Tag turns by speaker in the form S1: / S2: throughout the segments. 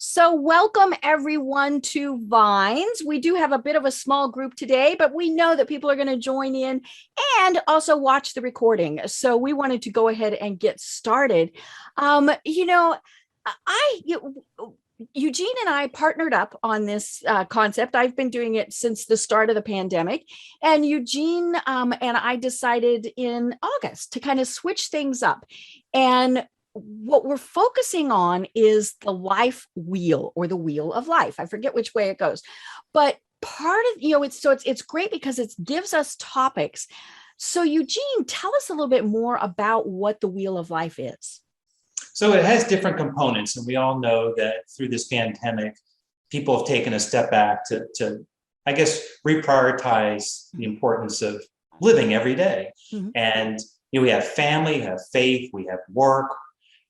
S1: So, welcome everyone to Vines. We do have a bit of a small group today, but we know that people are going to join in and also watch the recording. So, we wanted to go ahead and get started. I Eugene and I partnered up on this concept. I've been doing it since the start of the pandemic. And Eugene and I decided in August to kind of switch things up. And what we're focusing on is the life wheel or the wheel of life. I forget which way it goes, but part of, it's great because it gives us topics. So Eugene, tell us a little bit more about what the wheel of life is.
S2: So it has different components, and we all know that through this pandemic, people have taken a step back to I guess, reprioritize the importance of living every day. Mm-hmm. And we have family, we have faith, we have work,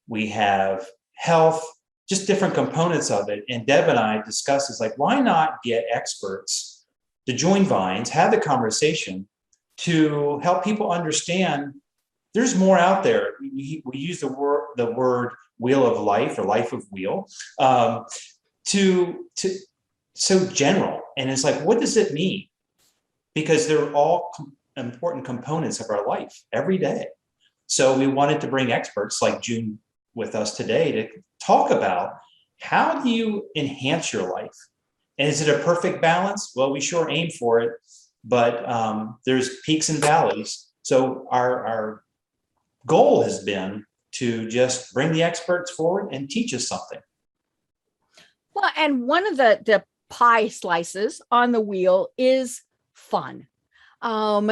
S2: we have health, just different components of it. And Deb and I discussed is like, why not get experts to join Vines, have the conversation to help people understand there's more out there. We use the word wheel of life or life of wheel to so general. And it's like, what does it mean? Because they're all important components of our life every day. So we wanted to bring experts like June with us today to talk about how do you enhance your life? And is it a perfect balance? Well, we sure aim for it, but there's peaks and valleys. So our goal has been to just bring the experts forward and teach us something.
S1: Well, and one of the pie slices on the wheel is fun. And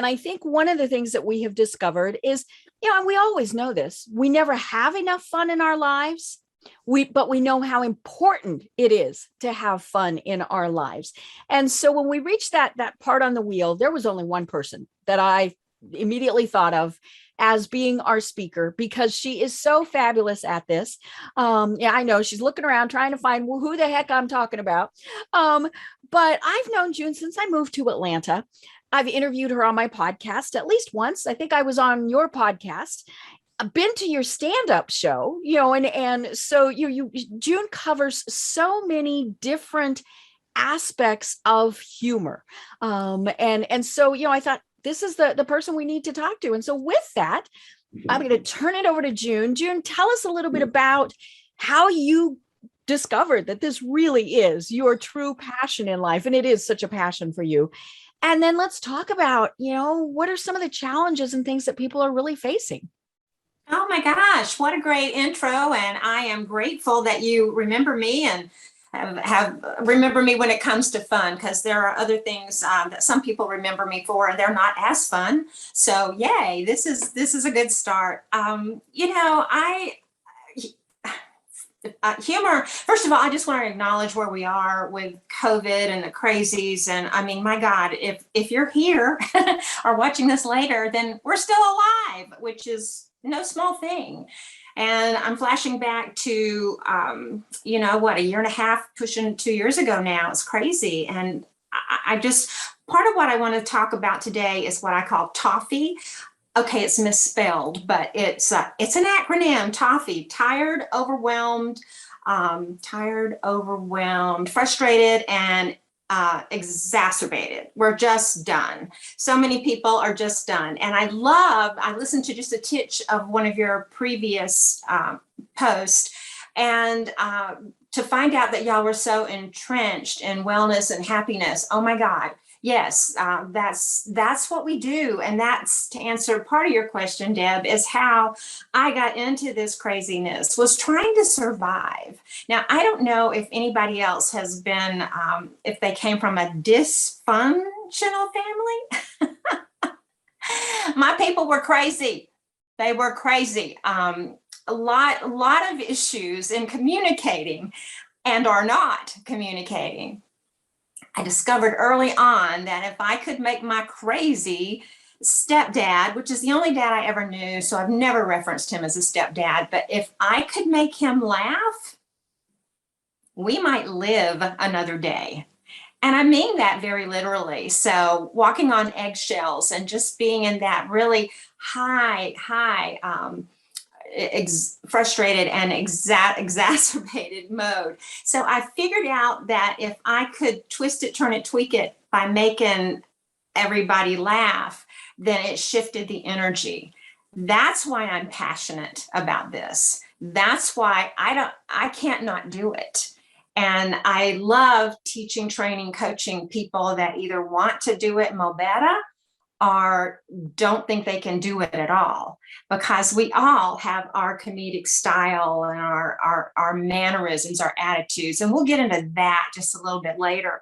S1: I think one of the things that we have discovered is, and we always know this, we never have enough fun in our lives. But we know how important it is to have fun in our lives. And so when we reached that part on the wheel, there was only one person that I immediately thought of as being our speaker, because she is so fabulous at this. I know she's looking around trying to find who the heck I'm talking about. But I've known June since I moved to Atlanta. I've interviewed her on my podcast at least once. I think I was on your podcast. I've been to your stand-up show, and so June covers so many different aspects of humor. And so, I thought, this is the person we need to talk to. And so with that, I'm going to turn it over to June. June, tell us a little bit about how you discovered that this really is your true passion in life. And it is such a passion for you. And then let's talk about, what are some of the challenges and things that people are really facing?
S3: Oh my gosh, what a great intro. And I am grateful that you remember me and remember me when it comes to fun, because there are other things that some people remember me for, and they're not as fun. So yay, this is a good start. Humor, first of all, I just want to acknowledge where we are with COVID and the crazies. And I mean, my God, if you're here or watching this later, then we're still alive, which is no small thing. And I'm flashing back to, a year and a half, pushing 2 years ago now. It's crazy. And I just, part of what I want to talk about today is what I call TOFFY. Okay, it's misspelled, but it's an acronym, TOFFY: tired, overwhelmed, frustrated, and exacerbated. We're just done. So many people are just done. And I listened to just a titch of one of your previous posts, and to find out that y'all were so entrenched in wellness and happiness. Oh my God. Yes, that's what we do. And that's, to answer part of your question, Deb, is how I got into this craziness, was trying to survive. Now, I don't know if anybody else has been, if they came from a dysfunctional family. My people were crazy. They were crazy. A lot of issues in communicating and are not communicating. I discovered early on that if I could make my crazy stepdad, which is the only dad I ever knew, so I've never referenced him as a stepdad, but if I could make him laugh, we might live another day. And I mean that very literally. So walking on eggshells and just being in that really high frustrated and exacerbated mode. So I figured out that if I could twist it, turn it, tweak it by making everybody laugh, then it shifted the energy. That's why I'm passionate about this. That's why I can't not do it. And I love teaching, training, coaching people that either want to do it mo better or don't think they can do it at all, because we all have our comedic style and our mannerisms, our attitudes, and we'll get into that just a little bit later.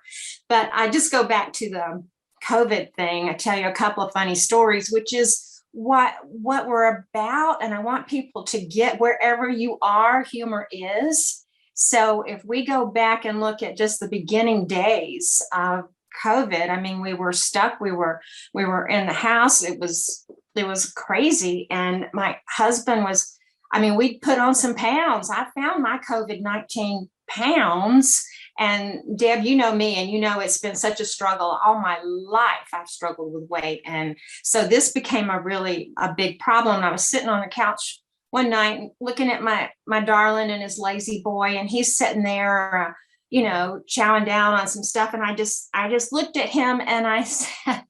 S3: But I just go back to the COVID thing. I tell you a couple of funny stories, which is what we're about. And I want people to get wherever you are, humor is. So if we go back and look at just the beginning days of COVID, I mean, we were stuck. We were in the house. It was crazy. And my husband was, I mean, we put on some pounds. I found my COVID-19 pounds. And Deb, you know me, and you know it's been such a struggle all my life. I've struggled with weight. And so this became a big problem. I was sitting on the couch one night looking at my darling and his lazy boy, and he's sitting there, chowing down on some stuff. And I just looked at him and I said,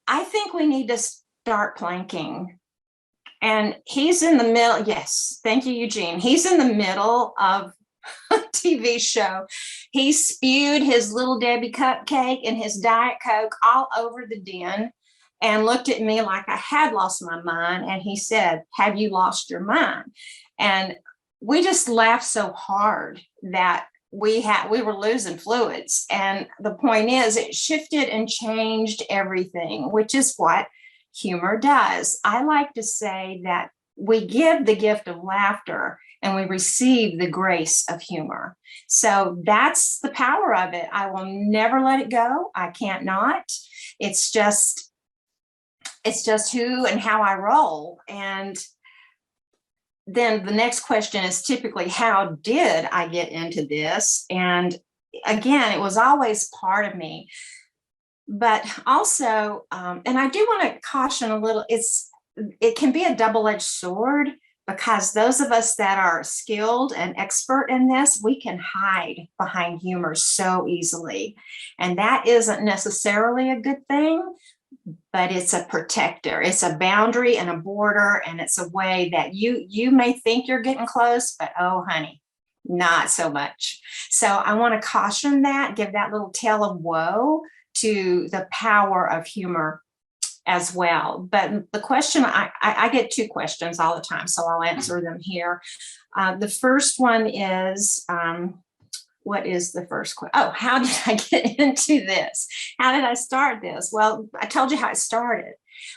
S3: I think we need to start planking. And he's in the middle. Yes. Thank you, Eugene. He's in the middle of a TV show. He spewed his Little Debbie cupcake and his Diet Coke all over the den and looked at me like I had lost my mind. And he said, "Have you lost your mind?" And we just laughed so hard that we were losing fluids. And the point is, it shifted and changed everything, which is what humor does. I like to say that we give the gift of laughter and we receive the grace of humor. So that's the power of it. I will never let it go. I can't not. It's just who and how I roll. And then the next question is typically, how did I get into this? And again, it was always part of me. But also, and I do want to caution a little, it can be a double-edged sword, because those of us that are skilled and expert in this, we can hide behind humor so easily. And that isn't necessarily a good thing, but it's a protector. It's a boundary and a border, and it's a way that you may think you're getting close, but oh, honey, not so much. So I want to caution that, give that little tale of woe to the power of humor as well. But the question, I get two questions all the time, so I'll answer them here. The first one is, what is the first question? Oh, how did I get into this? How did I start this? Well, I told you how it started.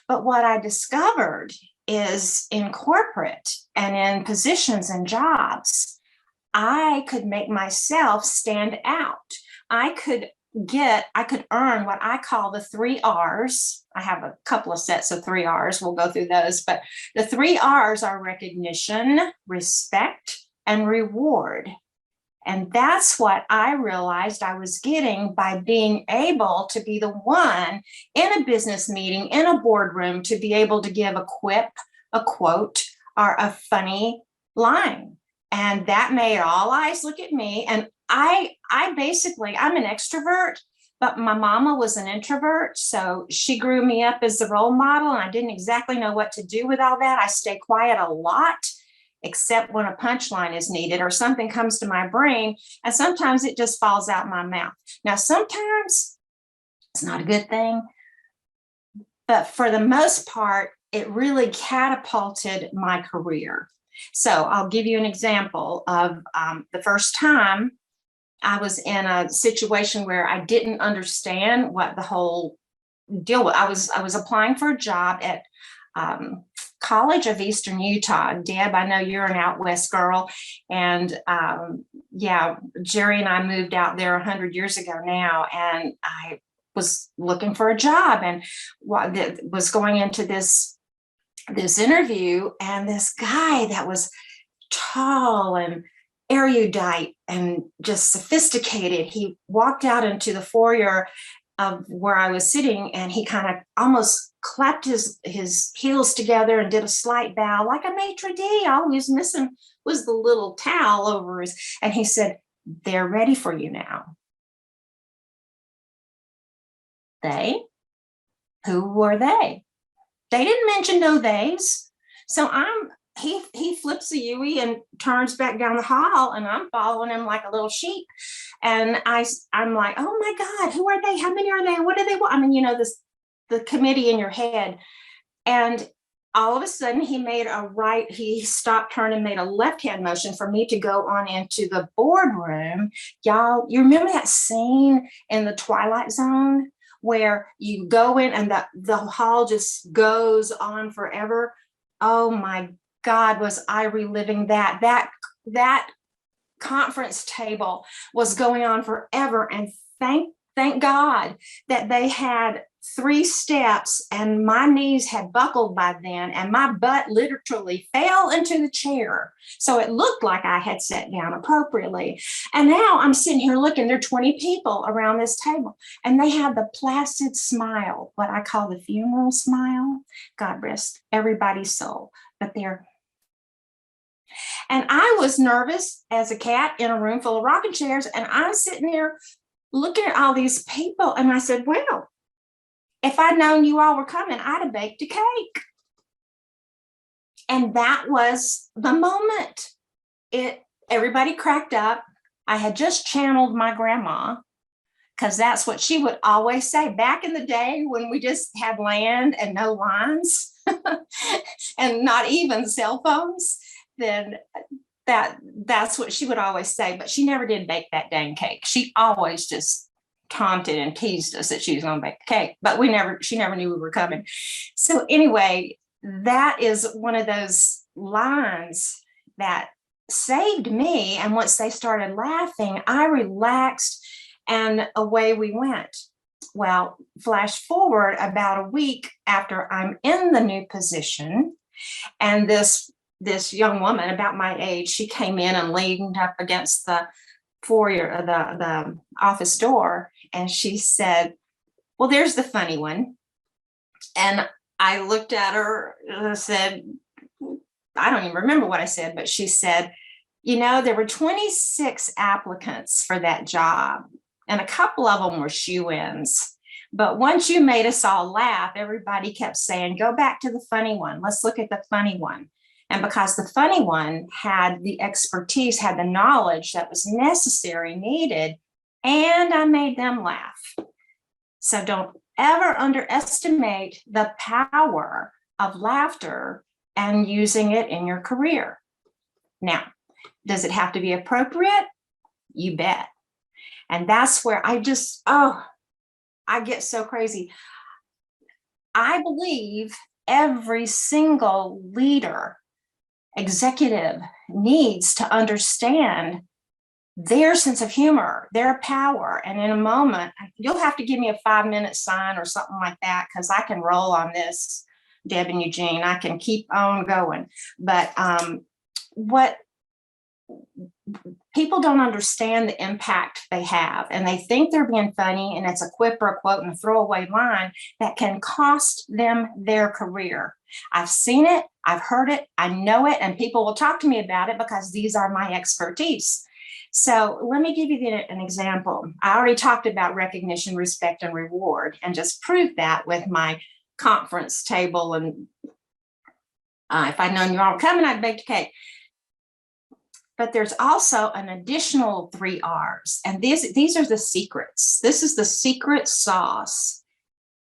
S3: But what I discovered is in corporate and in positions and jobs, I could make myself stand out. I could earn what I call the 3 R's. I have a couple of sets of 3 R's. We'll go through those, but the 3 R's are recognition, respect, and reward. And that's what I realized I was getting by being able to be the one in a business meeting, in a boardroom, to be able to give a quip, a quote, or a funny line. And that made all eyes look at me. And I'm an extrovert, but my mama was an introvert. So she grew me up as the role model, and I didn't exactly know what to do with all that. I stay quiet a lot, except when a punchline is needed or something comes to my brain. And sometimes it just falls out my mouth. Now, sometimes it's not a good thing, but for the most part, it really catapulted my career. So I'll give you an example of the first time I was in a situation where I didn't understand what the whole deal was. I was applying for a job at College of Eastern Utah. Deb, I know you're an out west girl, and Jerry and I moved out there 100 years ago now, and I was looking for a job and was going into this interview, and this guy that was tall and erudite and just sophisticated, he walked out into the foyer of where I was sitting, and he kind of almost clapped his heels together and did a slight bow, like a maitre d'. All he was missing was the little towel over his, and he said, "They're ready for you now." They? Who were they? They didn't mention no theys. So he flips the Yui and turns back down the hall, and I'm following him like a little sheep. And I'm like, oh my God, who are they? How many are they? What do they want? I mean, the committee in your head. And all of a sudden he stopped, turned, and made a left-hand motion for me to go on into the boardroom. Y'all, you remember that scene in the Twilight Zone where you go in and the hall just goes on forever? Oh my God, was I reliving that? That conference table was going on forever. And thank God that they had 3 steps, and my knees had buckled by then, and my butt literally fell into the chair. So it looked like I had sat down appropriately. And now I'm sitting here looking, there are 20 people around this table, and they have the placid smile, what I call the funeral smile. God rest everybody's soul. But and I was nervous as a cat in a room full of rocking chairs, and I'm sitting there looking at all these people, and I said, well, if I'd known you all were coming, I'd have baked a cake. And that was the moment. Everybody cracked up. I had just channeled my grandma, because that's what she would always say. Back in the day when we just had land and no lines and not even cell phones, then that's what she would always say. But she never did bake that dang cake. She always just taunted and teased us that she was going to bake the cake, but she never knew we were coming. So anyway, that is one of those lines that saved me. And once they started laughing, I relaxed, and away we went. Well, flash forward about a week after I'm in the new position, and this young woman about my age, she came in and leaned up against the foyer, the office door, and she said, well, there's the funny one. And I looked at her and said, I don't even remember what I said, but she said, there were 26 applicants for that job, and a couple of them were shoo-ins. But once you made us all laugh, everybody kept saying, go back to the funny one. Let's look at the funny one. And because the funny one had the expertise, had the knowledge that was necessary, needed, and I made them laugh. So don't ever underestimate the power of laughter and using it in your career. Now, does it have to be appropriate? You bet. And that's where I get so crazy. I believe every single leader, executive needs to understand their sense of humor, their power. And in a moment, you'll have to give me a 5-minute sign or something like that, because I can roll on this, Deb and Eugene. I can keep on going. But what people don't understand the impact they have, and they think they're being funny, and it's a quip or a quote and a throwaway line that can cost them their career. I've seen it, I've heard it, I know it, and people will talk to me about it because these are my expertise. So let me give you an example. I already talked about recognition, respect, and reward, and just proved that with my conference table. And if I'd known you all were coming, I'd baked a cake. But there's also an additional 3 R's, and these are the secrets. This is the secret sauce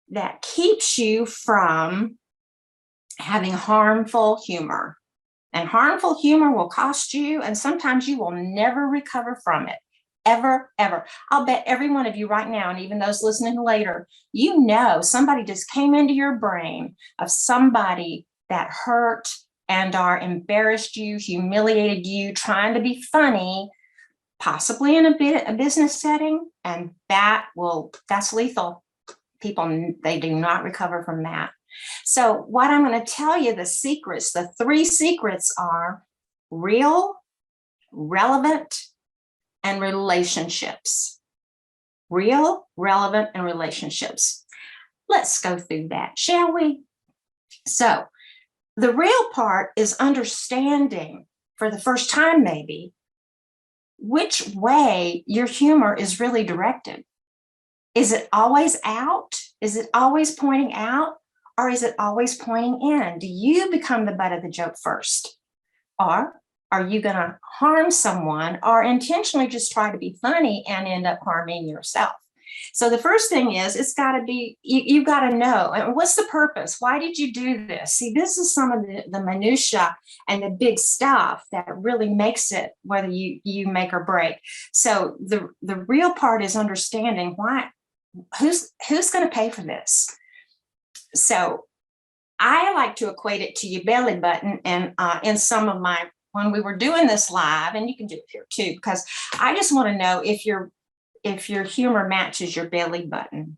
S3: that keeps you from having harmful humor. And harmful humor will cost you, and sometimes you will never recover from it, ever, ever. I'll bet every one of you right now, and even those listening later, somebody just came into your brain of somebody that hurt and embarrassed you, humiliated you, trying to be funny, possibly in a business setting, and that's lethal. People, they do not recover from that. So what I'm going to tell you, the 3 secrets are real, relevant, and relationships. real, relevant, and relationships. Let's go through that, shall we? So the real part is understanding for the first time, maybe, which way your humor is really directed. Is it always out? Is it always pointing out? Or is it always pointing in? Do you become the butt of the joke first? Or are you going to harm someone or intentionally just try to be funny and end up harming yourself? So the first thing is, it's got to be, you've got to know, and what's the purpose? Why did you do this? See, this is some of the minutia and the big stuff that really makes it whether you make or break. So the real part is understanding why, who's going to pay for this? So I like to equate it to your belly button, and in some of my, when we were doing this live, and you can do it here too, because I just want to know if your humor matches your belly button.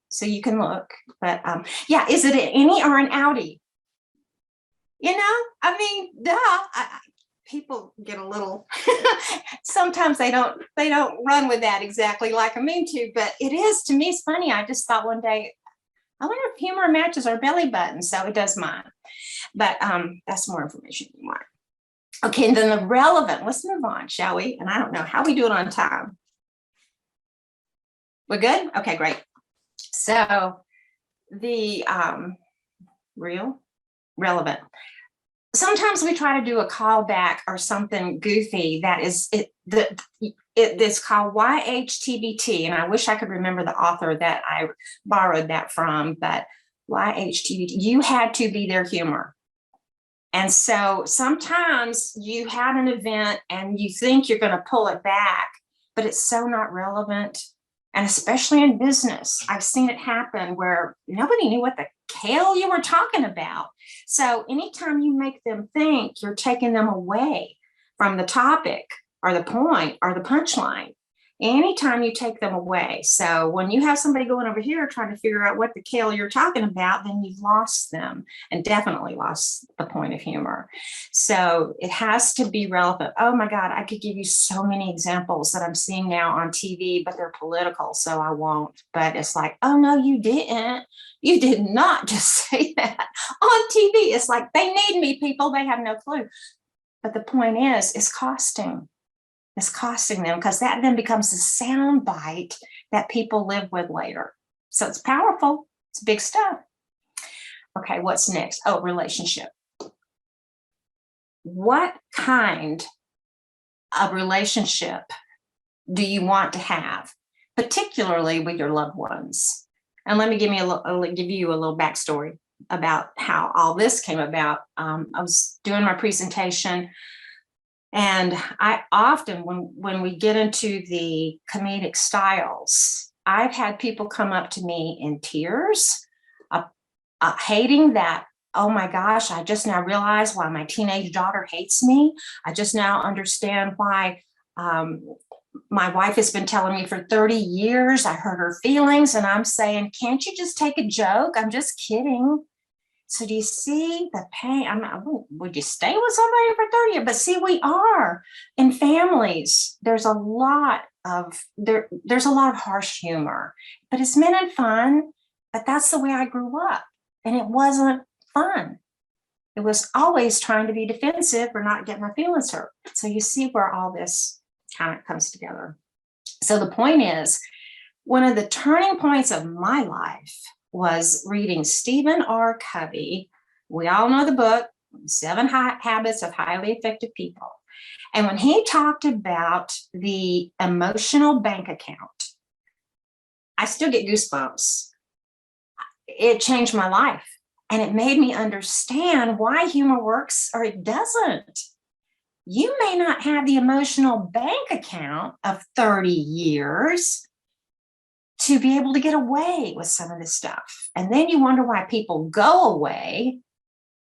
S3: So you can look, but yeah, is it an innie or an outie? You know, I mean, people get a little, sometimes they don't run with that exactly like I mean to, but it is, to me, it's funny. I just thought one day, I wonder if humor matches our belly button. So it does mine, but that's more information you want. Okay, and then the relevant, let's move on, shall we? And I don't know how we do it on time. We're good? Okay, great. So the relevant. Sometimes we try to do a callback or something goofy that is it's called YHTBT, and I wish I could remember the author that I borrowed that from, but YHTBT, you had to be their humor. And so sometimes you had an event and you think you're going to pull it back, but it's so not relevant. And especially in business, I've seen it happen where nobody knew what the hell you were talking about. So anytime you make them think, you're taking them away from the topic or the point or the punchline. Anytime you take them away. So when you have somebody going over here trying to figure out what the hell you're talking about, then you've lost them and definitely lost the point of humor. So it has to be relevant. Oh my God, I could give you so many examples that I'm seeing now on TV, but they're political, so I won't. But it's like, oh no, you didn't. You did not just say that on TV. It's like, they need me, people. They have no clue. But the point is, it's costing. It's costing them, because that then becomes a sound bite that people live with later. So it's powerful. It's big stuff. Okay, what's next? Oh, relationship. What kind of relationship do you want to have, particularly with your loved ones? And let me give you a little backstory about how all this came about. I was doing my presentation, and I often, when we get into the comedic styles, I've had people come up to me in tears, hating that, oh my gosh, I just now realize why my teenage daughter hates me. I just now understand why my wife has been telling me for 30 years, I hurt her feelings. And I'm saying, can't you just take a joke? I'm just kidding. So do you see the pain? Would you stay with somebody for 30 years? But see, we are in families. There's a lot of harsh humor, but it's meant in fun. But that's the way I grew up, and it wasn't fun. It was always trying to be defensive or not get my feelings hurt. So you see where all this kind of comes together. So the point is, one of the turning points of my life was reading Stephen R. Covey. We all know the book, 7 Habits of Highly Effective People. And when he talked about the emotional bank account, I still get goosebumps. It changed my life, and it made me understand why humor works or it doesn't. You may not have the emotional bank account of 30 years to be able to get away with some of this stuff. And then you wonder why people go away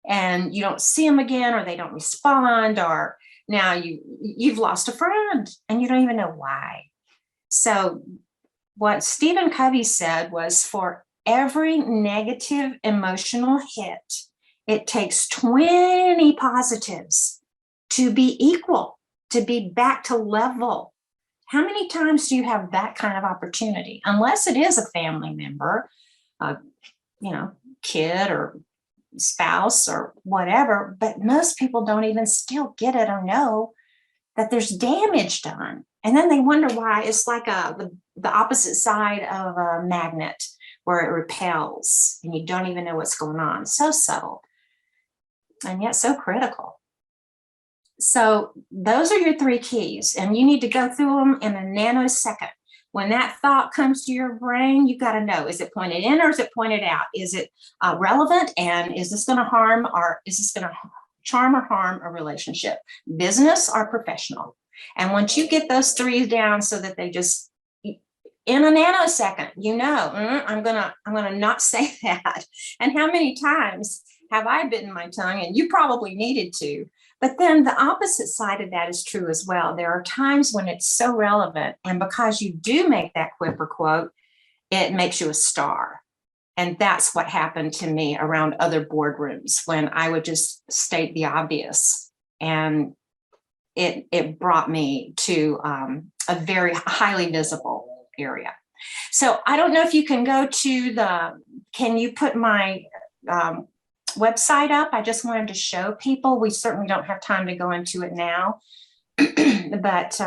S3: and you don't see them again, or they don't respond, or now you've lost a friend and you don't even know why. So what Stephen Covey said was, for every negative emotional hit, it takes 20 positives to be equal, to be back to level. How many times do you have that kind of opportunity? Unless it is a family member, kid or spouse or whatever, but most people don't even still get it or know that there's damage done. And then they wonder why. It's like the opposite side of a magnet where it repels and you don't even know what's going on. So subtle and yet so critical. So those are your 3 keys, and you need to go through them in a nanosecond. When that thought comes to your brain, you got to know, is it pointed in or is it pointed out? Is it relevant? And is this going to harm, or is this going to charm or harm a relationship, business or professional? And once you get those 3 down so that they just, in a nanosecond, I'm gonna not say that. And how many times have I bitten my tongue? And you probably needed to. But then the opposite side of that is true as well. There are times when it's so relevant, and because you do make that quip or quote, it makes you a star. And that's what happened to me around other boardrooms when I would just state the obvious. And it brought me to a very highly visible area. So I don't know if you can go to can you put my website up? I just wanted to show people. We certainly don't have time to go into it now, but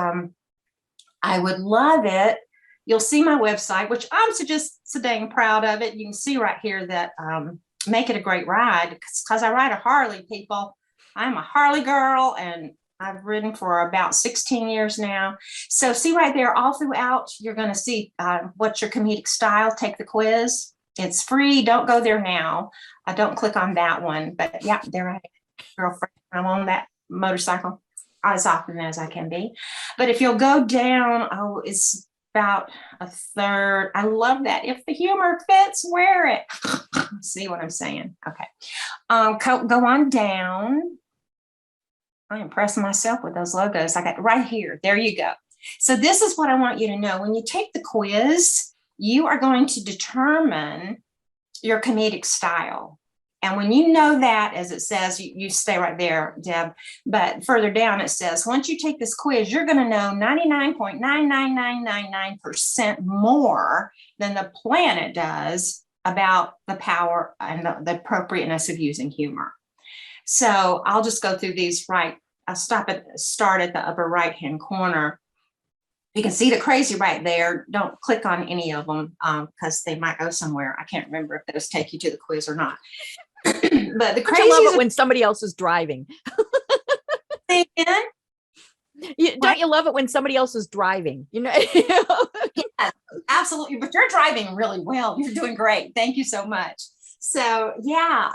S3: I would love it. You'll see my website, which I'm just so dang proud of it. You can see right here that make it a great ride, because I ride a Harley, people. I'm a Harley girl, and I've ridden for about 16 years now. So see right there, all throughout, you're going to see what's your comedic style. Take the quiz. It's free. Don't go there now. I don't click on that one. But yeah, there I am, girlfriend. I'm on that motorcycle as often as I can be. But if you'll go down, it's about a third. I love that. If the humor fits, wear it. See what I'm saying? Okay. Go on down. I impress myself with those logos. I got right here. There you go. So this is what I want you to know. When you take the quiz, you are going to determine your comedic style. And when you know that, as it says, you stay right there, Deb, but further down it says, once you take this quiz, you're going to know 99.99999% more than the planet does about the power and the appropriateness of using humor. So I'll just go through these I'll start at the upper right-hand corner. You can see the crazy right there. Don't click on any of them because they might go somewhere. I can't remember if those take you to the quiz or not. But the crazy,
S1: I love it when somebody else is driving. Don't you love it when somebody else is driving?
S3: Yeah, absolutely. But you're driving really well. You're doing great. Thank you so much. So yeah,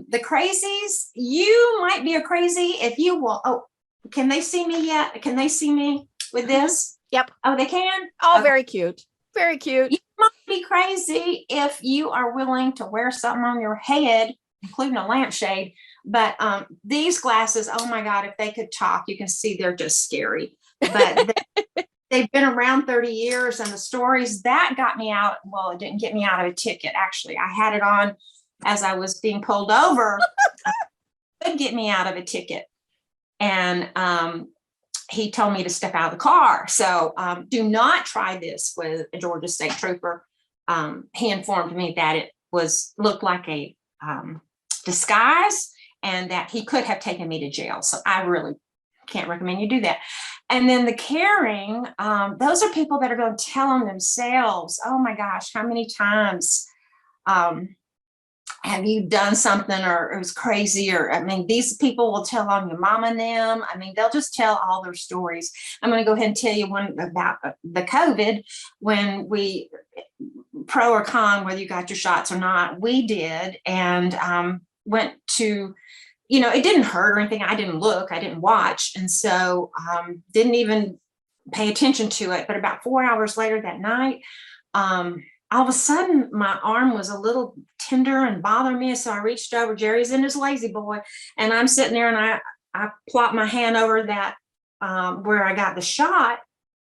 S3: the crazies, you might be a crazy if you will. Oh, can they see me yet? Can they see me with this?
S1: Yep.
S3: Oh, they can?
S1: Oh,
S3: okay.
S1: Very cute. Very cute.
S3: You might be crazy if you are willing to wear something on your head, including a lampshade. But these glasses, oh my God, if they could talk, you can see they're just scary. But they've been around 30 years, and the stories that got me out, well, it didn't get me out of a ticket. Actually, I had it on as I was being pulled over. It would get me out of a ticket. And he told me to step out of the car. So do not try this with a Georgia State Trooper. He informed me that it looked like a disguise, and that he could have taken me to jail. So I really can't recommend you do that. And then the caring, those are people that are going to tell on themselves. Oh my gosh, how many times have you done something or it was crazy? Or, I mean, these people will tell on your mom and them. I mean, they'll just tell all their stories. I'm going to go ahead and tell you one about the COVID, when we, pro or con, whether you got your shots or not, we did. And went to, it didn't hurt or anything. I didn't look, I didn't watch. And so didn't even pay attention to it. But about 4 hours later that night, all of a sudden my arm was a little tender and bothering me. So I reached over. Jerry's in his lazy boy, and I'm sitting there, and I plop my hand over that where I got the shot.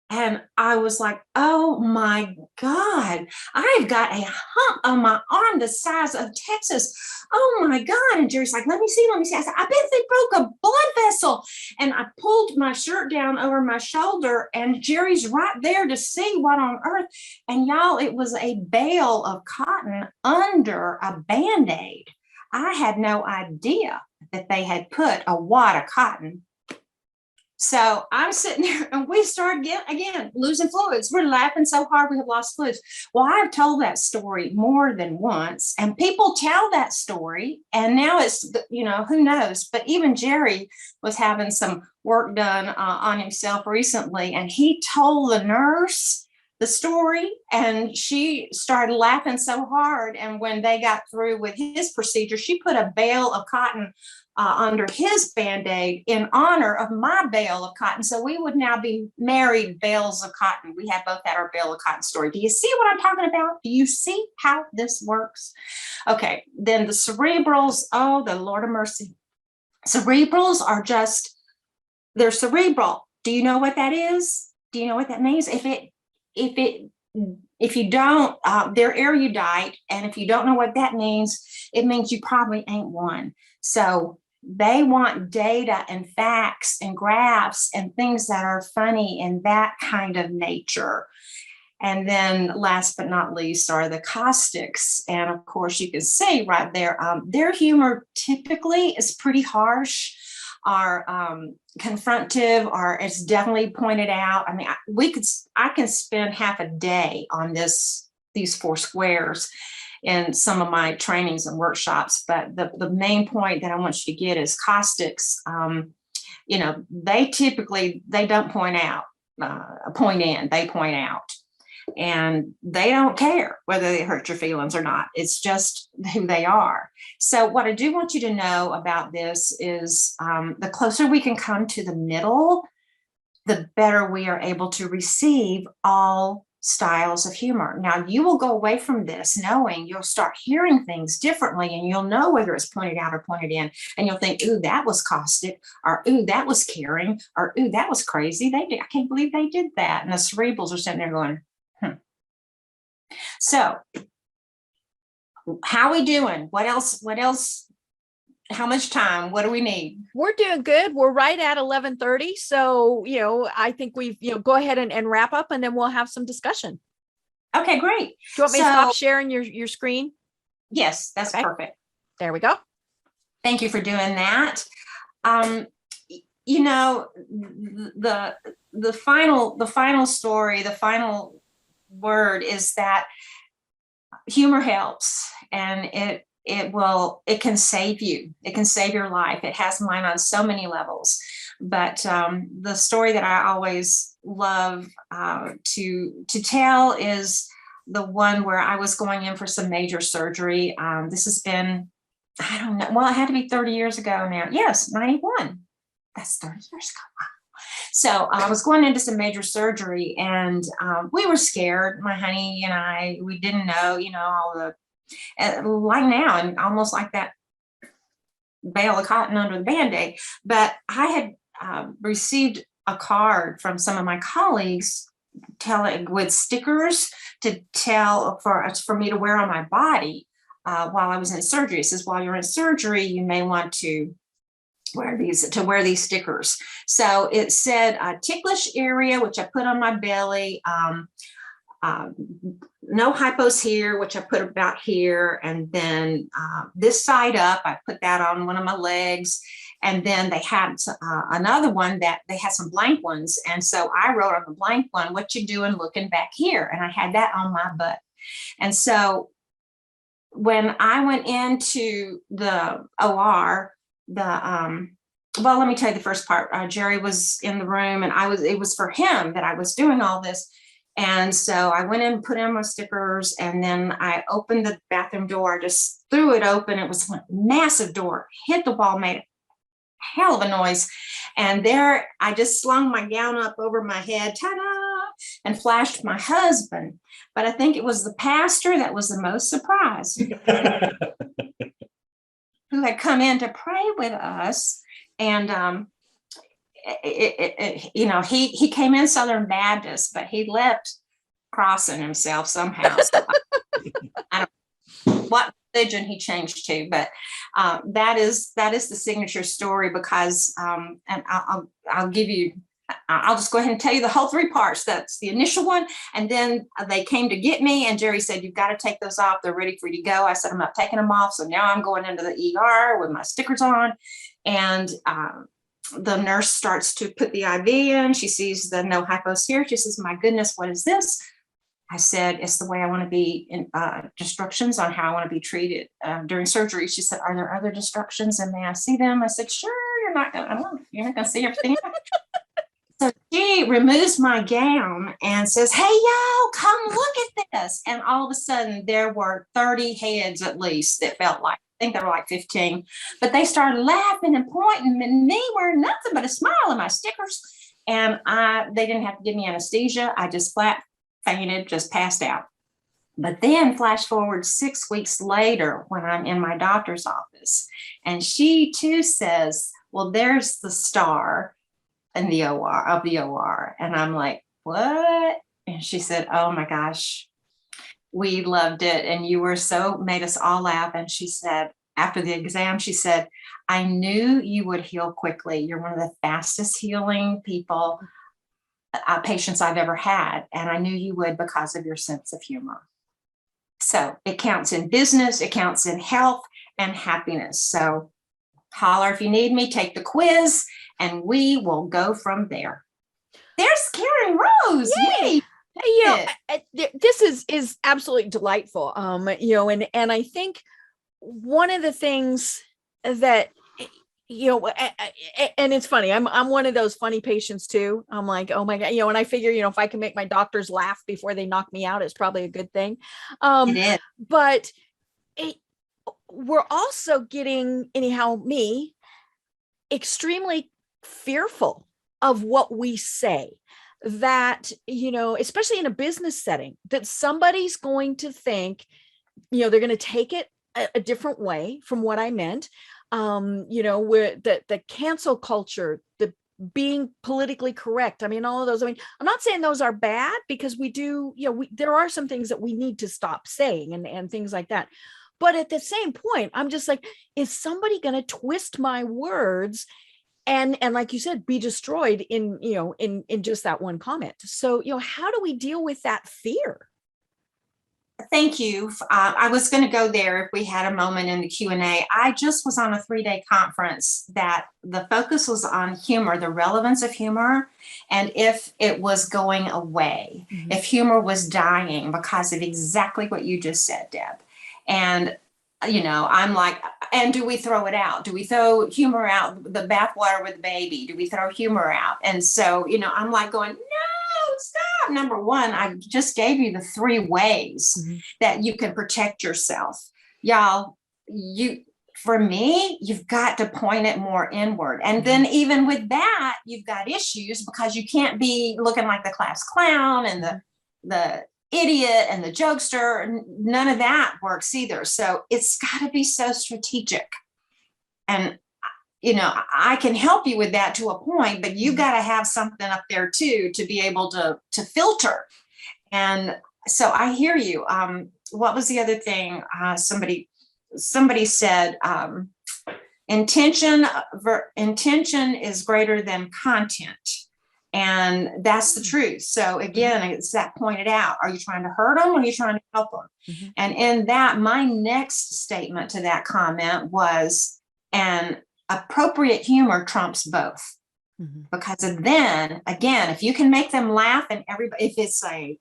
S3: And I was like, oh my God, I've got a hump on my arm the size of Texas. Oh my God. And Jerry's like, let me see, let me see. I said, I bet they broke a blood vessel. And I pulled my shirt down over my shoulder, and Jerry's right there to see what on earth. And y'all, it was a bale of cotton under a Band-Aid. I had no idea that they had put a wad of cotton. So I'm sitting there, and we start again losing fluids. We're laughing so hard we have lost fluids. Well, I've told that story more than once, and people tell that story, and now it's, who knows? But even Jerry was having some work done on himself recently, and he told the nurse the story, and she started laughing so hard. And when they got through with his procedure, she put a bale of cotton under his Band-Aid in honor of my bale of cotton. So we would now be married bales of cotton. We have both had our bale of cotton story. Do you see what I'm talking about? Do you see how this works? Okay, then the cerebrals, oh, the Lord of mercy. Cerebrals are just, they're cerebral. Do you know what that is? Do you know what that means? If you don't, they're erudite. And if you don't know what that means, it means you probably ain't one. So they want data and facts and graphs and things that are funny in that kind of nature. And then last but not least are the caustics. And of course, you can see right there, their humor typically is pretty harsh, are confrontive, or it's definitely pointed out. I mean, I can spend half a day on these 4 squares in some of my trainings and workshops. But the main point that I want you to get is caustics. They typically, they don't point out, point in, they point out. And they don't care whether they hurt your feelings or not. It's just who they are. So what I do want you to know about this is the closer we can come to the middle, the better we are able to receive all styles of humor. Now, you will go away from this knowing you'll start hearing things differently, and you'll know whether it's pointed out or pointed in, and you'll think, ooh, that was caustic, or ooh, that was caring, or ooh, that was crazy. I can't believe they did that. And the cerebrals are sitting there going, So how are we doing? What else? How much time? What do we need?
S1: We're doing good. We're right at 11:30. So, I think we've, go ahead and wrap up, and then we'll have some discussion.
S3: Okay, great.
S1: Do you want me to stop sharing your screen?
S3: Yes, that's
S1: okay.
S3: Perfect.
S1: There we go.
S3: Thank you for doing that. The final story, the final word is that humor helps, and it can save you. It can save your life. It has mine on so many levels. But the story that I always love to tell is the one where I was going in for some major surgery. This has been, I don't know, well, it had to be 30 years ago now. Yes, 91. That's 30 years ago. Wow. So I was going into some major surgery, and we were scared. My honey and I, we didn't know, all the, like now, and almost like that bale of cotton under the Band-Aid. But I had received a card from some of my colleagues telling with stickers to tell for me to wear on my body while I was in surgery. It says, while you're in surgery, you may want to wear these stickers. So it said ticklish area, which I put on my belly, no hypos here, which I put about here, and then this side up, I put that on one of my legs. And then they had another one that they had some blank ones. And so I wrote on the blank one, what you doing looking back here? And I had that on my butt. And so when I went into the OR, well, let me tell you the first part. Jerry was in the room, and it was for him that I was doing all this. And so I went in and put in my stickers, and then I opened the bathroom door, just threw it open. It was a massive door, hit the wall, made a hell of a noise. And there I just slung my gown up over my head, ta-da, and flashed my husband. But I think it was the pastor that was the most surprised, who had come in to pray with us. And he came in Southern Baptist, but he left crossing himself somehow. So I don't know what religion he changed to, but that is the signature story, because and I'll give you. I'll just go ahead and tell you the whole 3 parts. That's the initial one. And then they came to get me, and Jerry said, you've got to take those off. They're ready for you to go. I said, I'm not taking them off. So now I'm going into the ER with my stickers on. And the nurse starts to put the IV in. She sees the no hypos here. She says, my goodness, what is this? I said, it's the way I want to be, in instructions on how I want to be treated during surgery. She said, are there other instructions, and may I see them? I said, sure, you're not going to see everything. So she removes my gown and says, hey, y'all, come look at this. And all of a sudden there were 30 heads at least that felt like, I think there were like 15, but they started laughing and pointing, and me wearing nothing but a smile and my stickers. And they didn't have to give me anesthesia. I just flat fainted, just passed out. But then flash forward 6 weeks later when I'm in my doctor's office, and she too says, well, there's the star in the OR. And I'm like, what? And she said, oh my gosh, we loved it. And you were made us all laugh. And she said, after the exam, she said, I knew you would heal quickly. You're one of the fastest healing patients I've ever had. And I knew you would because of your sense of humor. So it counts in business, it counts in health and happiness. So holler if you need me, take the quiz, and we will go from there. There's Karen Rose. Yay.
S1: This is absolutely delightful. And I think one of the things that, and it's funny, I'm one of those funny patients too. I'm like, oh my God, and I figure, if I can make my doctors laugh before they knock me out, it's probably a good thing.
S3: It is.
S1: But we're also getting, anyhow, me extremely fearful of what we say, that, especially in a business setting, that somebody's going to think, they're going to take it a different way from what I meant. Where the cancel culture, the being politically correct. I mean, all of those, I'm not saying those are bad, because we do, there are some things that we need to stop saying and things like that. But at the same point, I'm just like, is somebody going to twist my words and like you said, be destroyed in just that one comment? So, how do we deal with that fear?
S3: Thank you. I was going to go there if we had a moment in the Q&A. I just was on a 3-day conference that the focus was on humor, the relevance of humor, and if it was going away, if humor was dying because of exactly what you just said, Deb. And, I'm like, and do we throw it out? Do we throw humor out, the bathwater with the baby? Do we throw humor out? And so, I'm like going, no, stop. Number one, I just gave you the 3 ways that you can protect yourself. Y'all, for me, you've got to point it more inward. And then even with that, you've got issues, because you can't be looking like the class clown and the idiot and the jokester. None of that works either. So it's got to be so strategic. And I can help you with that to a point, but you got to have something up there too, to be able to filter. And so I hear you. What was the other thing? Somebody said, intention is greater than content. And that's the truth. So again, it's that pointed out. Are you trying to hurt them, or are you trying to help them? And in that, my next statement to that comment was, and appropriate humor trumps both. Because then again, if you can make them laugh, and everybody, if it's a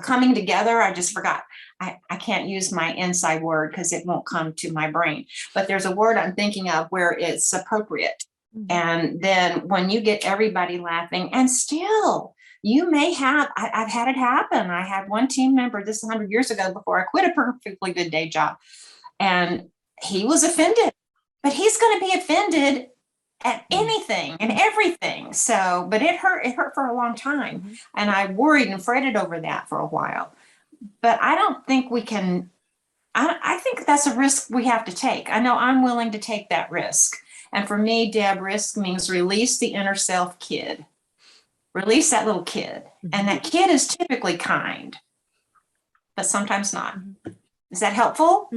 S3: coming together, I just forgot. I can't use my inside word because it won't come to my brain, but there's a word I'm thinking of where it's appropriate. And then when you get everybody laughing, and still you may have, I've had it happen. I had one team member, this 100 years ago, before I quit a perfectly good day job, and he was offended, but he's going to be offended at anything and everything. So, but it hurt for a long time. And I worried and fretted over that for a while, but I don't think we can, I think that's a risk we have to take. I know I'm willing to take that risk. And for me, Deb, risk means release the inner self kid. Release that little kid. And that kid is typically kind, but sometimes not. Is that helpful?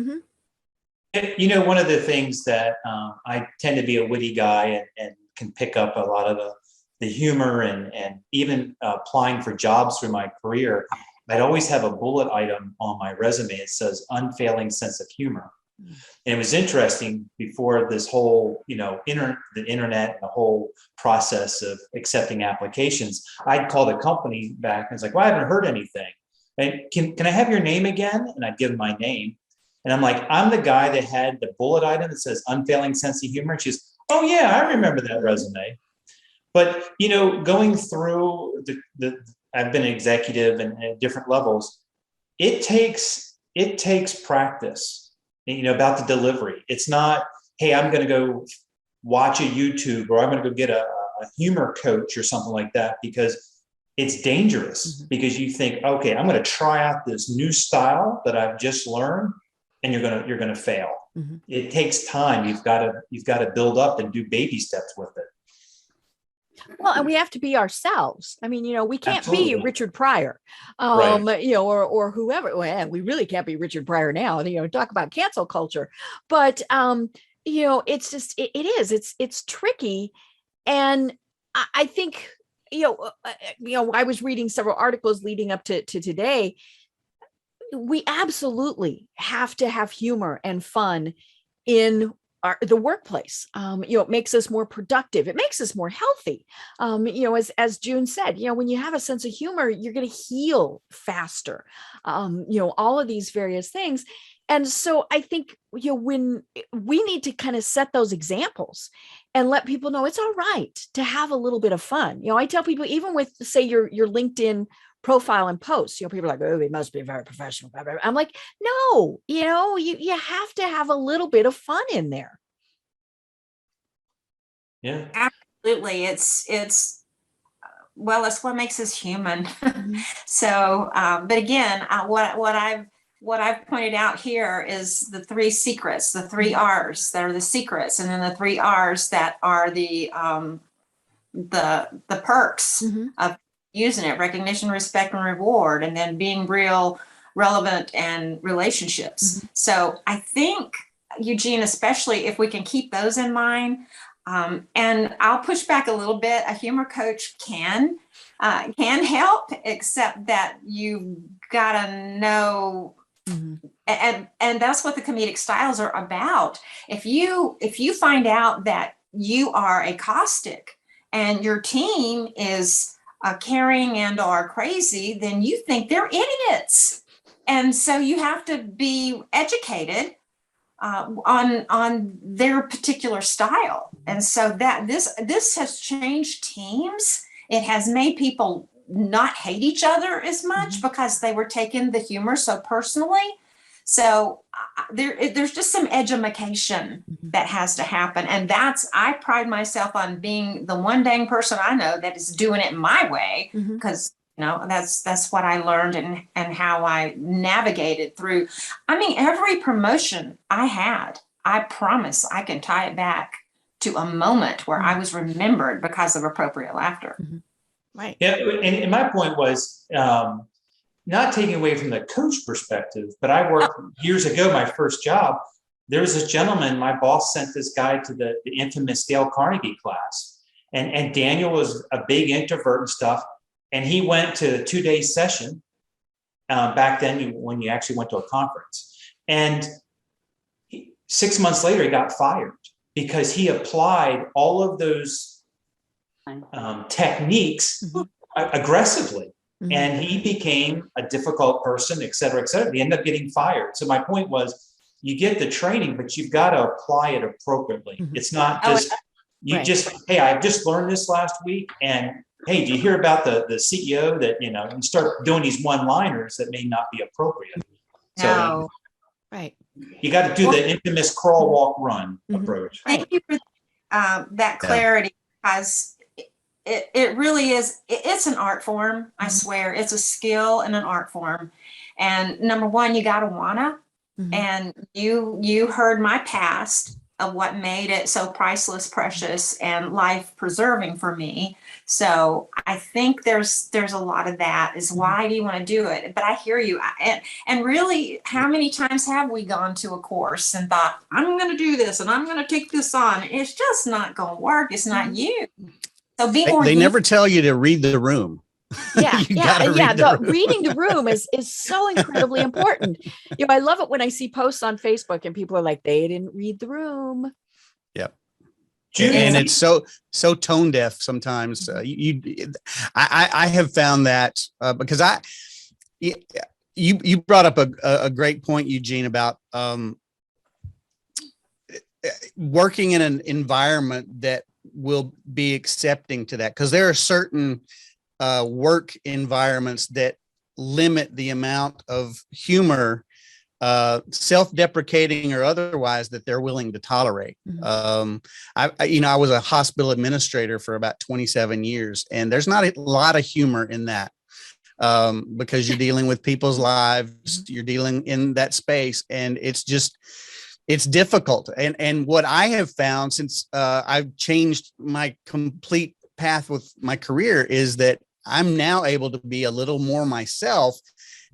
S2: You know, one of the things that I tend to be a witty guy and can pick up a lot of the humor and even applying for jobs through my career, I'd always have a bullet item on my resume. It says unfailing sense of humor. And it was interesting before this whole, you know, the internet and the whole process of accepting applications. I'd call the company back and it's like, well, I haven't heard anything. And can I have your name again? And I'd give them my name. And I'm like, I'm the guy that had the bullet item that says unfailing sense of humor. And she's, oh yeah, I remember that resume. But, you know, going through I've been an executive and at different levels, it takes practice, you know, about the delivery. It's not, hey, I'm going to go watch a YouTube or I'm going to go get a humor coach or something like that, because it's dangerous because you think, okay, I'm going to try out this new style that I've just learned, and you're going to fail. It takes time. You've got to build up and do baby steps with it.
S1: Well, and we have to be ourselves. I mean, you know, we can't be Richard Pryor,
S2: Right.
S1: you know, or whoever. Well, we really can't be Richard Pryor now. You know, talk about cancel culture. But you know, it's just it's tricky, and I think you know, I was reading several articles leading up to today. We absolutely have to have humor and fun in the workplace. You know, it makes us more productive. It makes us more healthy. You know, as June said, you know, when you have a sense of humor, you're going to heal faster. You know, all of these various things. And so I think, you know, when we need to kind of set those examples and let people know it's all right to have a little bit of fun. You know, I tell people, even with, say, your LinkedIn profile and posts, you know, people are like, oh, they must be very professional. I'm like, no, you know, you have to have a little bit of fun in there.
S2: Yeah.
S3: Absolutely. It's well, it's what makes us human. So, but again, what I've pointed out here is the three secrets, the three R's that are the secrets, and then the three R's that are the perks of using it: recognition, respect, and reward, and then being real, relevant, and relationships. So I think, Eugene, especially if we can keep those in mind, and I'll push back a little bit, a humor coach can help, except that you've got to know, and that's what the comedic styles are about. If you find out that you are a caustic and your team is caring and are crazy, then you think they're idiots. And so you have to be educated on their particular style. And so that this has changed teams. It has made people not hate each other as much because they were taking the humor so personally. So there's just some edumacation that has to happen. And I pride myself on being the one dang person I know that is doing it my way, because you know, that's what I learned and how I navigated through. I mean, every promotion I had, I promise I can tie it back to a moment where I was remembered because of appropriate laughter.
S1: Right.
S2: Yeah. And my point was, not taking away from the coach perspective, but I worked years ago, my first job, there was this gentleman, my boss sent this guy to the infamous Dale Carnegie class. And Daniel was a big introvert and stuff. And he went to a 2-day session back then when you actually went to a conference. And 6 months later, he got fired because he applied all of those techniques aggressively. And he became a difficult person, et cetera, et cetera. He ended up getting fired. So my point was, you get the training, but you've got to apply it appropriately. It's not just, hey, I just learned this last week. And hey, do you hear about the CEO that, you know, you start doing these one-liners that may not be appropriate. So you got to do the infamous crawl, walk, run approach.
S3: Thank you for that clarity, because it really is, it's an art form. I swear, it's a skill and an art form. And number one, you got to wanna, and you heard my past, of what made it so priceless, precious, and life preserving for me. So I think there's a lot of that is why do you want to do it? But I hear you. And really, how many times have we gone to a course and thought, I'm going to do this and I'm going to take this on? It's just not going to work. It's not you. So
S4: they never tell you to read the room.
S1: Yeah, reading the
S4: room
S1: is so incredibly important. I love it when I see posts on Facebook and people are like, they didn't read the room.
S4: Yep. And it's so tone deaf sometimes. I have found that because you brought up a great point, Eugene, about working in an environment that will be accepting to that, because there are certain work environments that limit the amount of humor, self-deprecating or otherwise, that they're willing to tolerate. I was a hospital administrator for about 27 years, and there's not a lot of humor in that, because you're dealing with people's lives, you're dealing in that space, and it's difficult. And what I have found since I've changed my complete path with my career is that I'm now able to be a little more myself,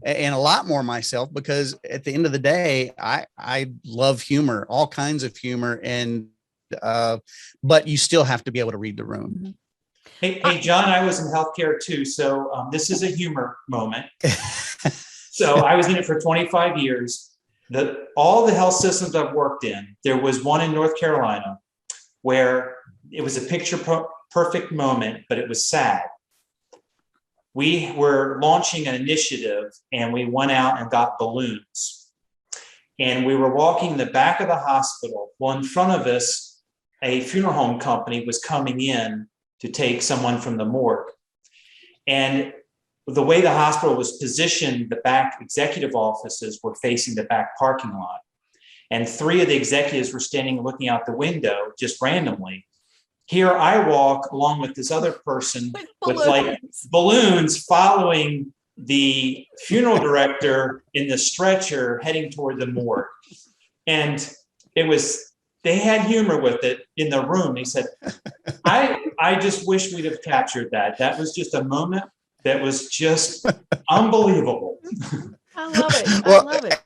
S4: and a lot more myself, because at the end of the day, I love humor, all kinds of humor, and but you still have to be able to read the room.
S2: Hey, John, I was in healthcare too, so this is a humor moment. So I was in it for 25 years. All the health systems I've worked in, there was one in North Carolina where it was a picture perfect moment, but it was sad. We were launching an initiative and we went out and got balloons. And we were walking in the back of the hospital. Well, in front of us, a funeral home company was coming in to take someone from the morgue. And the way the hospital was positioned, the back executive offices were facing the back parking lot. And 3 of the executives were standing looking out the window just randomly. Here I walk along with this other person with like balloons following the funeral director in the stretcher heading toward the morgue. And they had humor with it in the room. He said, I just wish we'd have captured that. That was just a moment that was just unbelievable.
S1: I love it.
S4: Well, I love it.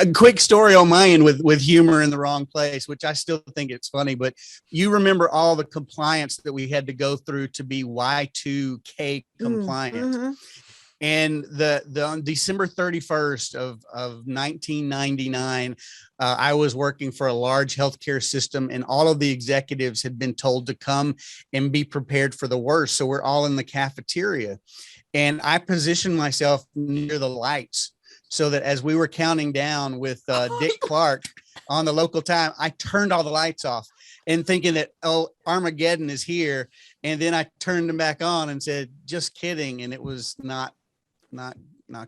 S4: A quick story on my end with humor in the wrong place, which I still think it's funny, but you remember all the compliance that we had to go through to be Y2K compliant. And on December 31st of 1999, I was working for a large healthcare system, and all of the executives had been told to come and be prepared for the worst. So we're all in the cafeteria, and I positioned myself near the lights, so that as we were counting down with Dick Clark on the local time, I turned all the lights off and thinking that, oh, Armageddon is here. And then I turned them back on and said, just kidding. And it was not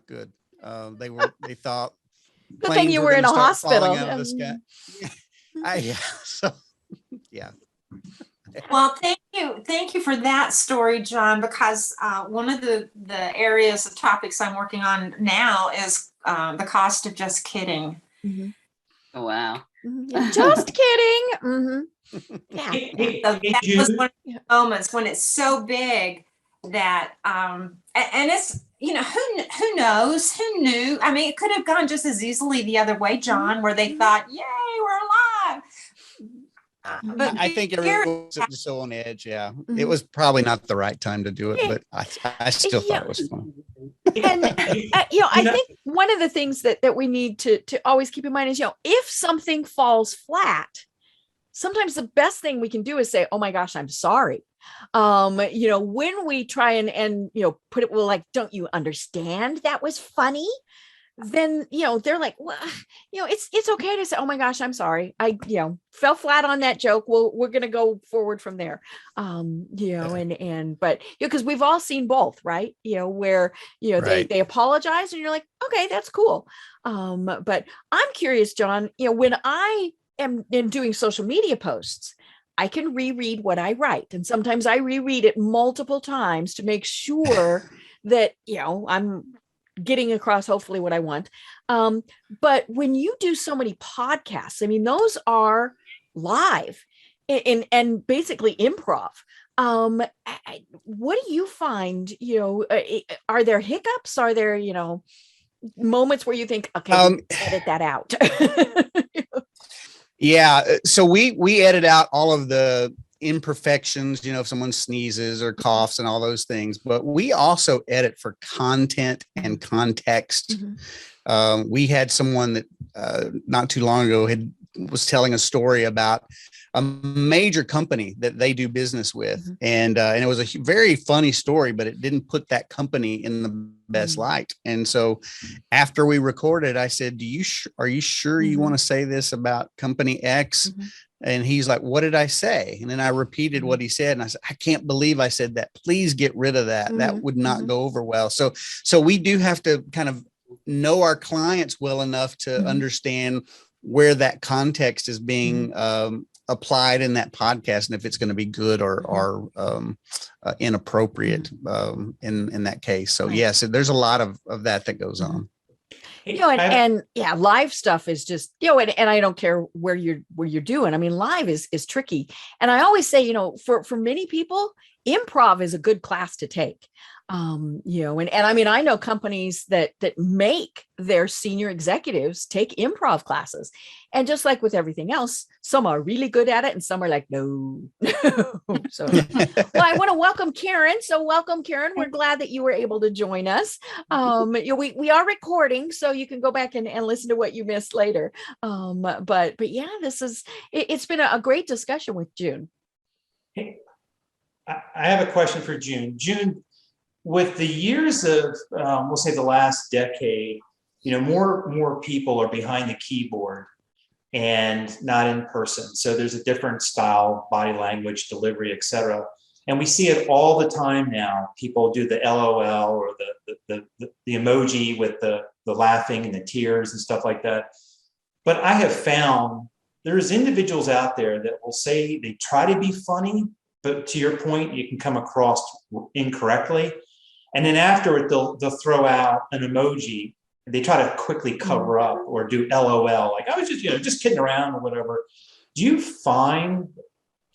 S4: good. They thought
S1: good thing you were in a hospital.
S4: Out of the sky. Yeah.
S3: Well, thank you for that story, John, because one of the areas of topics I'm working on now is the cost of just kidding.
S5: Oh, wow.
S1: Just kidding. Yeah.
S3: So that was one of the moments when it's so big that and it's, who knows, who knew? I mean, it could have gone just as easily the other way, John, where they thought, yay, we're alive.
S4: But I think everyone was so on edge. Yeah, it was probably not the right time to do it, but I still thought it was fun.
S1: And I think one of the things that we need to always keep in mind is, if something falls flat, sometimes the best thing we can do is say, "Oh my gosh, I'm sorry." When we try and put it, well, like, don't you understand that was funny? Then, they're like, well, it's okay to say, oh my gosh, I'm sorry. I, fell flat on that joke. Well, we're going to go forward from there. But because we've all seen both, right? Where,
S4: right.
S1: they apologize and you're like, okay, that's cool. But I'm curious, John, when I am doing social media posts, I can reread what I write. And sometimes I reread it multiple times to make sure that, I'm getting across hopefully what I want. But when you do so many podcasts, I mean, those are live and basically improv. What do you find, are there hiccups? Are there, moments where you think, okay, edit that out?
S4: Yeah. So we edit out all of the imperfections, if someone sneezes or coughs and all those things, but we also edit for content and context. We had someone that not too long ago was telling a story about a major company that they do business with. And it was a very funny story, but it didn't put that company in the best light. And so after we recorded, I said, are you sure you want to say this about company X? And he's like, what did I say? And then I repeated what he said. And I said, I can't believe I said that. Please get rid of that. That would not go over well. So we do have to kind of know our clients well enough to understand where that context is being applied in that podcast, and if it's going to be good or inappropriate in that case. So yes, there's a lot of that goes on.
S1: And yeah, live stuff is just, and I don't care where you're doing. I mean, live is tricky. And I always say, for many people, improv is a good class to take. And I mean, I know companies that make their senior executives take improv classes, and just like with everything else, some are really good at it and some are like, no. So, well, I want to welcome Karen. So welcome, Karen. We're glad that you were able to join us. We are recording, so you can go back and listen to what you missed later. But yeah, it's been a great discussion with June.
S2: Hey, I have a question for June. June, with the years of, we'll say the last decade, more people are behind the keyboard and not in person. So there's a different style, body language, delivery, et cetera. And we see it all the time now. People do the LOL or the emoji with the laughing and the tears and stuff like that. But I have found there's individuals out there that will say they try to be funny, but to your point, you can come across incorrectly. And then afterward, they'll throw out an emoji. They try to quickly cover up or do LOL, like I was just kidding around or whatever. Do you find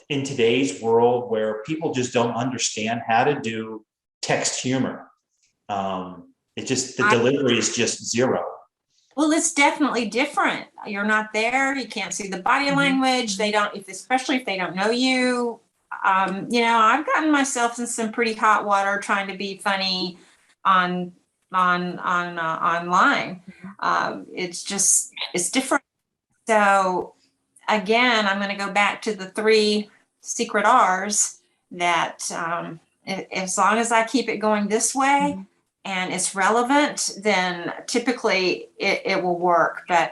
S2: in today's world where people just don't understand how to do text humor? It's just the delivery is just zero.
S3: Well, it's definitely different. You're not there. You can't see the body language. They don't, especially if they don't know you. I've gotten myself in some pretty hot water trying to be funny online. It's different. So again, I'm going to go back to the 3 secret R's that as long as I keep it going this way and it's relevant, then typically it will work. But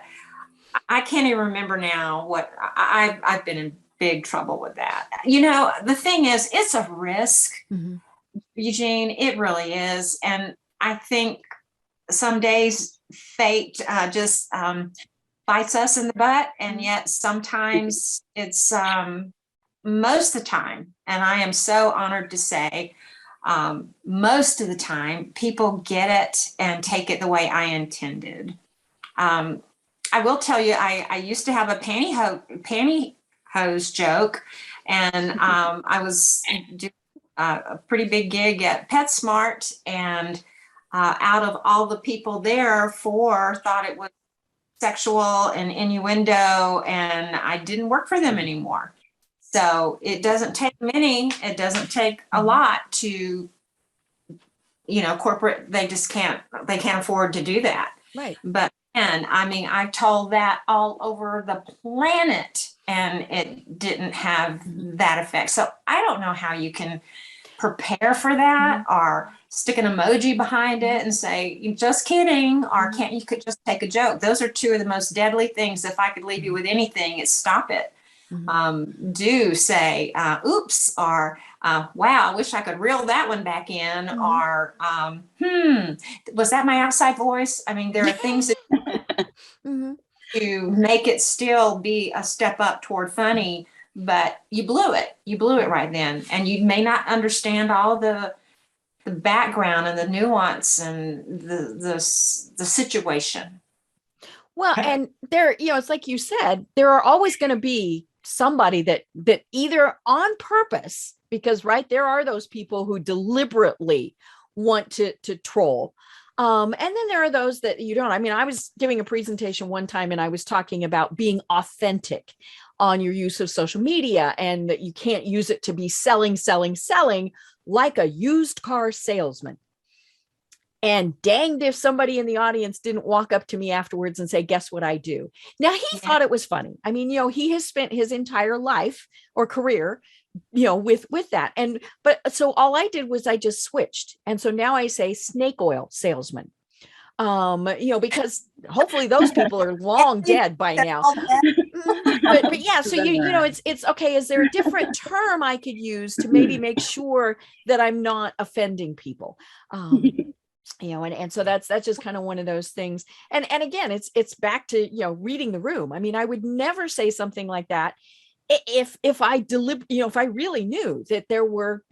S3: I can't even remember now what I've been in big trouble with that. The thing is, it's a risk, Eugene, it really is. And I think some days fate just bites us in the butt. And yet sometimes it's most of the time, and I am so honored to say, most of the time people get it and take it the way I intended. I will tell you, I used to have a pantyhose joke, and I was doing a pretty big gig at PetSmart, and out of all the people there, 4 thought it was sexual and innuendo, and I didn't work for them anymore. So it doesn't take many, it doesn't take a lot to, corporate, they can't afford to do that.
S1: Right.
S3: But I told that all over the planet, and it didn't have that effect. So I don't know how you can prepare for that or stick an emoji behind it and say, "You're just kidding," or can't you could just take a joke. Those are 2 of the most deadly things. If I could leave you with anything, it's stop it. Do say, oops, or wow, I wish I could reel that one back in, or was that my outside voice? I mean, there are things that to make it still be a step up toward funny, but you blew it right then, and you may not understand all the background and the nuance and the situation.
S1: Well, and there, it's like you said, there are always going to be somebody that either on purpose, because right, there are those people who deliberately want to troll. And then there are those that you don't. I mean, I was giving a presentation one time and I was talking about being authentic on your use of social media, and that you can't use it to be selling like a used car salesman. And danged if somebody in the audience didn't walk up to me afterwards and say, guess what I do? Now, he thought it was funny. I mean, he has spent his entire life or career, with that. But so all I did was I just switched. And so now I say snake oil salesman, because hopefully those people are long dead by now. But yeah, so it's okay. Is there a different term I could use to maybe make sure that I'm not offending people? And so that's just kind of one of those things. And again, it's back to, reading the room. I mean, I would never say something like that if I if I really knew that there were,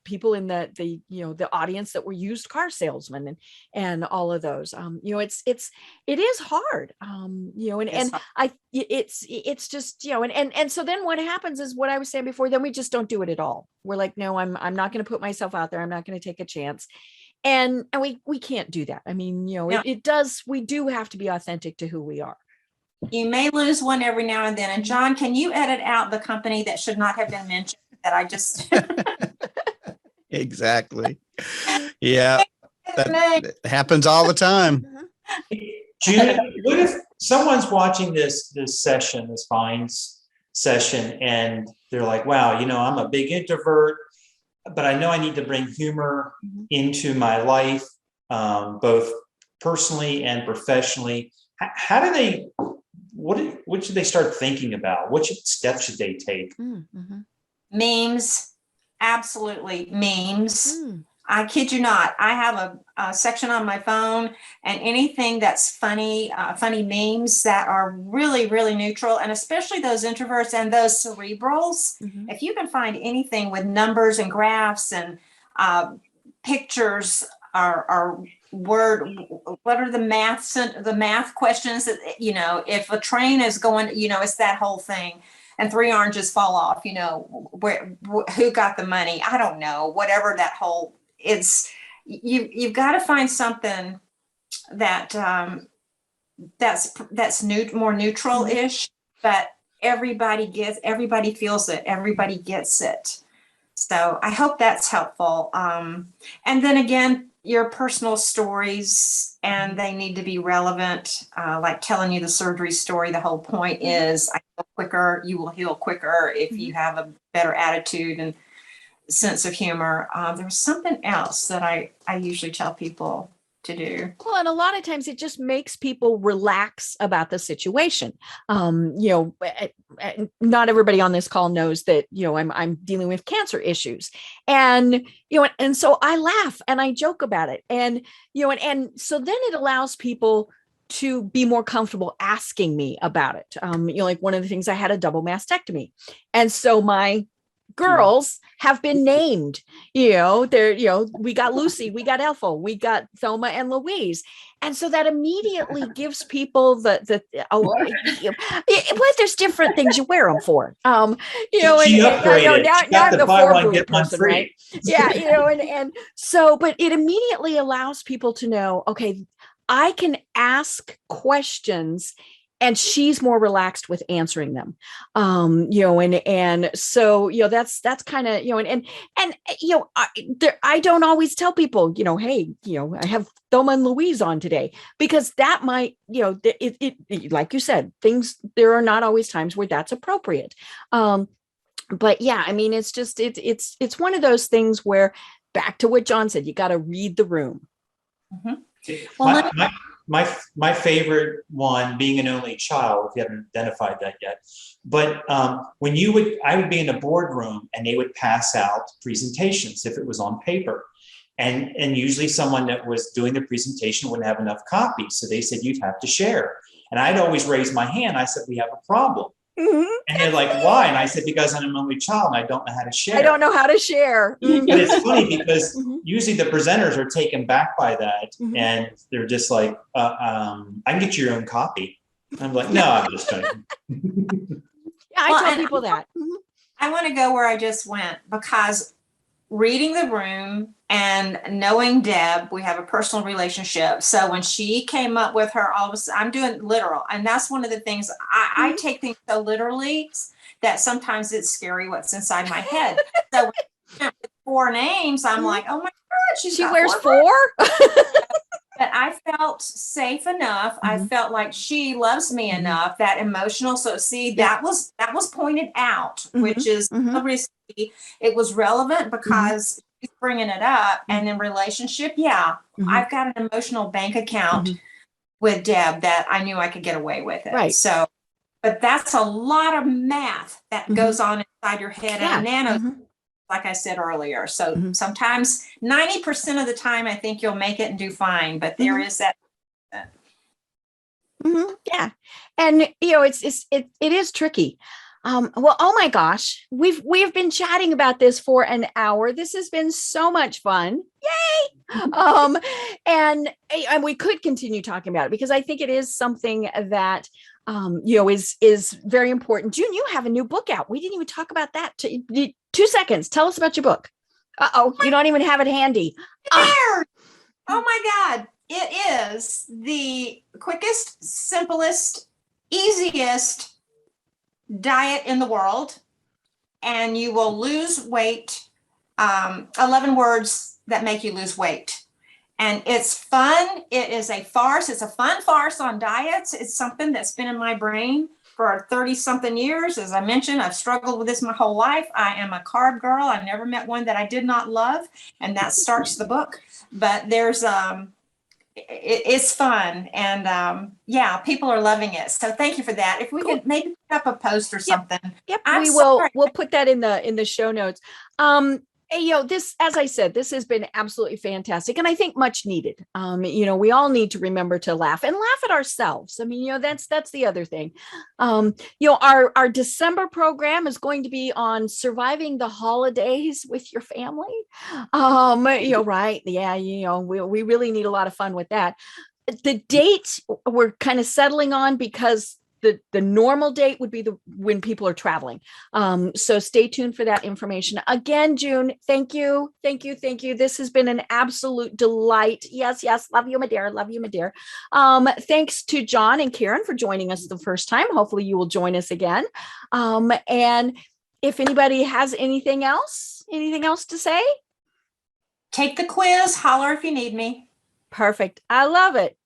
S1: people in the audience that were used car salesmen and all of those, it is hard, it's just, and so then what happens is what I was saying before, then we just don't do it at all. We're like, no, I'm not going to put myself out there. I'm not going to take a chance. And we can't do that. I mean, we do have to be authentic to who we are.
S3: You may lose one every now and then. And John, can you edit out the company that should not have been mentioned that I just
S4: Exactly. Yeah. That happens all the time.
S2: June, what if someone's watching this session, this VINES session, and they're like, wow, I'm a big introvert, but I know I need to bring humor into my life, both personally and professionally. How do they, what should they start thinking about? What steps should they take?
S3: Memes, absolutely memes. I kid you not. I have a section on my phone, and anything that's funny memes that are really, really neutral, and especially those introverts and those cerebrals. If you can find anything with numbers and graphs and pictures or word, what are the math questions that, if a train is going, it's that whole thing. And 3 oranges fall off, who got the money? I don't know, whatever that whole, you've got to find something that that's more neutral-ish, but everybody feels it, everybody gets it. So I hope that's helpful. And then again, your personal stories, and they need to be relevant, like telling you the surgery story. The whole point is I heal quicker, you will heal quicker if you have a better attitude and sense of humor. There's something else that I usually tell people to do.
S1: Well, and a lot of times it just makes people relax about the situation. Not everybody on this call knows that, I'm dealing with cancer issues, and so I laugh and I joke about it. And so then it allows people to be more comfortable asking me about it. Like one of the things, I had a double mastectomy. And so my girls have been named, we got Lucy, we got Ethel, we got Thelma and Louise. And so that immediately gives people but there's different things you wear them for.
S2: Now I'm the buy one, get one free.
S1: Right? Yeah. And so, but it immediately allows people to know, okay, I can ask questions and she's more relaxed with answering them. And so, that's kind of, I don't always tell people, hey, I have Thelma and Louise on today, because that might, it like you said, there are not always times where that's appropriate. But yeah, I mean, it's just, it's one of those things where, back to what John said, you got to read the room.
S3: Well,
S2: my favorite one, being an only child, if you haven't identified that yet, but when I would be in a boardroom and they would pass out presentations if it was on paper, and usually someone that was doing the presentation wouldn't have enough copies, so they said you'd have to share. And I'd always raise my hand. I said, we have a problem. And they're like, why? And I said, because I'm an only child and I don't know how to share.
S1: I don't know how to share.
S2: But it's funny because usually the presenters are taken back by that, and they're just like, I can get your own copy. I'm like, no, I'm just kidding.
S1: Yeah, I
S3: Well,
S1: tell
S3: and
S1: people that. Mhm.
S3: I want to go where I just went because reading the room and knowing Deb, we have a personal relationship. So when she came up with her, all of a sudden, I'm doing literal. And that's one of the things I take things so literally that sometimes it's scary what's inside my head. So when she went with 4 names, I'm like, oh my God,
S1: She
S3: got
S1: wears
S3: 4.
S1: 4.
S3: But I felt safe enough. I felt like she loves me enough, that emotional. So see,
S1: Yeah.
S3: that was pointed out, which is
S1: Mhm.
S3: obviously it was relevant because she's bringing it up. And in relationship, yeah, I've got an emotional bank account with Deb that I knew I could get away with it.
S1: Right.
S3: So, but that's a lot of math that goes on inside your head
S1: Yeah.
S3: and a nano, like I said earlier. So sometimes 90% of the time, I think you'll make it and do fine, but there is that.
S1: Yeah. And it is tricky. Well, oh my gosh, we've been chatting about this for an hour. This has been so much fun. Yay. And we could continue talking about it because I think it is something that is very important. June, you have a new book out. We didn't even talk about that. 2 seconds. Tell us about your book. You don't even have it handy.
S3: Oh my God. It is the quickest, simplest, easiest diet in the world. And you will lose weight. 11 words that make you lose weight. And it's fun. It is a farce. It's a fun farce on diets. It's something that's been in my brain for 30 something years. As I mentioned, I've struggled with this my whole life. I am a carb girl. I never met one that I did not love. And that starts the book. But there's, it's fun. And yeah, people are loving it. So thank you for that. If we could maybe put up a post or something.
S1: Yep.
S3: I'm
S1: We
S3: sorry.
S1: we'll put that in the show notes. This, as I said, this has been absolutely fantastic. And I think much needed. We all need to remember to laugh and laugh at ourselves. I mean, that's the other thing. Our December program is going to be on surviving the holidays with your family. Right. Yeah. We really need a lot of fun with that. The date we're kind of settling on because the normal date would be when people are traveling. So stay tuned for that information. Again, June, thank you. This has been an absolute delight. Yes. Love you, my dear. Love you, my dear. Thanks to John and Karen for joining us the first time. Hopefully you will join us again. And if anybody has anything else to say?
S3: Take the quiz. Holler if you need me.
S1: Perfect. I love it.